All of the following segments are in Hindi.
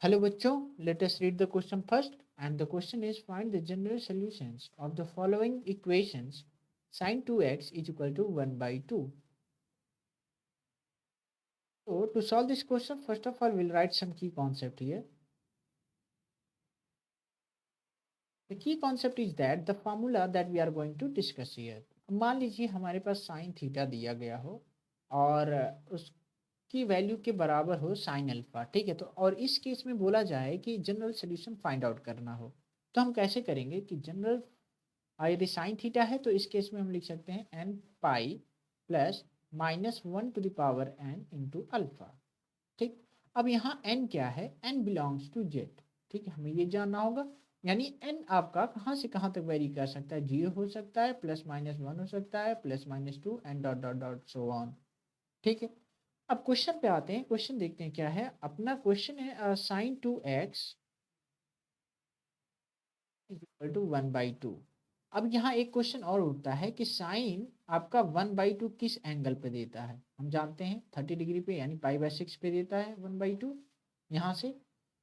Hello बच्चों, let us read the question first, and the question is find the general solutions of the following equations. Sin 2x is equal to 1 by 2. So to solve this question, first of all we'll write some key concept here. The key concept is that the formula that we are going to discuss here. मान लीजिए हमारे पास साइन थीटा दिया गया हो और उसकी वैल्यू के बराबर हो साइन अल्फा, ठीक है। तो और इस केस में बोला जाए कि जनरल सोल्यूशन फाइंड आउट करना हो, तो हम कैसे करेंगे कि जनरल यदि साइन थीटा है तो इस केस में हम लिख सकते हैं n pi plus -1 to the power n into alpha, ठीक। अब यहाँ एन क्या है, एन बिलोंग्स टू जेड, ठीक है, हमें ये जानना होगा। यानी एन आपका कहाँ से कहाँ तक वेरी कर सकता है, 0 हो सकता है, +-1 हो सकता है, +-2 and dot dot dot so on, ठीक है। अब क्वेश्चन पे आते हैं, क्वेश्चन देखते हैं क्या है। अपना क्वेश्चन है साइन 2x इक्वल टू 1/2। अब यहाँ एक क्वेश्चन और उठता है कि साइन आपका 1/2 किस एंगल पे देता है। हम जानते हैं 30 डिग्री पे, यानी π/6 पे देता है 1/2 यहाँ से।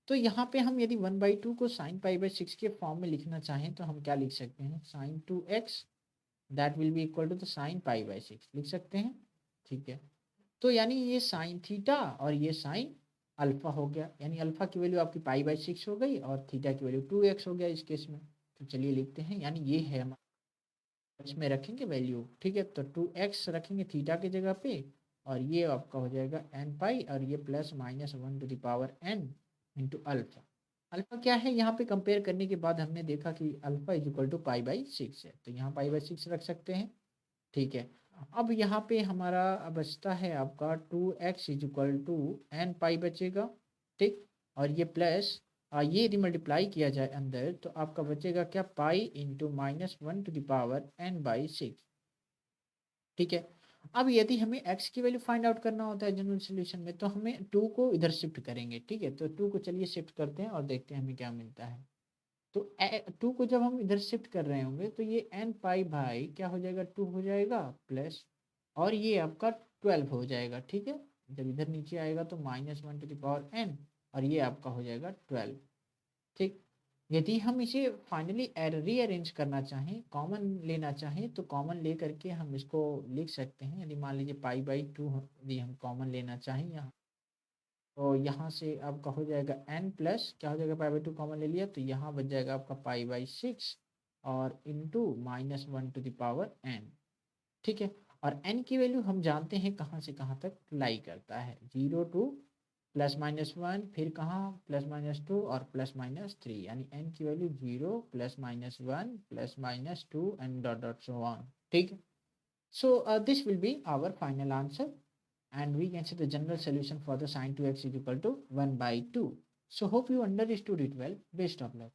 तो यहाँ पे हम यदि 1/2 को साइन π/6 के फॉर्म में लिखना चाहें तो हम क्या लिख सकते हैं, sine 2x that will be equal to the sine π/6 लिख सकते हैं, ठीक है। तो यानी ये साइन थीटा और ये साइन अल्फा हो गया, यानी अल्फा की वैल्यू आपकी π/6 हो गई और थीटा की वैल्यू 2x हो गया इस केस में। तो चलिए लिखते हैं, यानी ये है हमारा, इसमें रखेंगे वैल्यू, ठीक है। तो 2x रखेंगे थीटा की जगह पे और ये आपका हो जाएगा एन पाई और ये +-1 to the power n into alpha. Alpha क्या है, यहाँ पे कंपेयर करने के बाद हमने देखा कि अल्फा इज इक्वल टू π/6 है, तो यहाँ π/6 रख सकते हैं, ठीक है। अब यहाँ पे हमारा बचता है आपका 2x is equal to n pi बचेगा, ठीक। और ये प्लस ये यदि मल्टीप्लाई किया जाए अंदर तो आपका बचेगा क्या, pi into -1 to the power n/6, ठीक है। अब यदि हमें x की वैल्यू फाइंड आउट करना होता है जनरल सोल्यूशन में तो हमें 2 को इधर शिफ्ट करेंगे, ठीक है। तो 2 को चलिए शिफ्ट करते हैं और देखते हैं हमें क्या मिलता है। तो 2 को जब हम इधर शिफ्ट कर रहे होंगे तो ये एन पाई भाई क्या हो जाएगा, 2 हो जाएगा प्लस और ये आपका 12 हो जाएगा, ठीक है। जब इधर नीचे आएगा तो -1 टू द पावर n और ये आपका हो जाएगा 12, ठीक। यदि हम इसे फाइनली रीअरेंज करना चाहें, कॉमन लेना चाहें तो कॉमन ले करके हम इसको लिख सकते हैं। यदि मान लीजिए π/2 यदि हम कॉमन लेना चाहें यहाँ, तो यहाँ से आपका हो जाएगा n प्लस क्या हो जाएगा, π/2 कॉमन ले लिया तो यहाँ बच जाएगा आपका π/6 और into -1 to the power n, ठीक है। और n की वैल्यू हम जानते हैं कहाँ से कहाँ तक लाई करता है, 0 टू +-1, फिर कहाँ +-2 और +-3, यानी n की value 0 +-1 +-2 and dot dot so on, ठीक। So this will be our final answer, and we can say the general solution for the sin 2x is equal to 1/2. So hope you understood it well. Best of luck.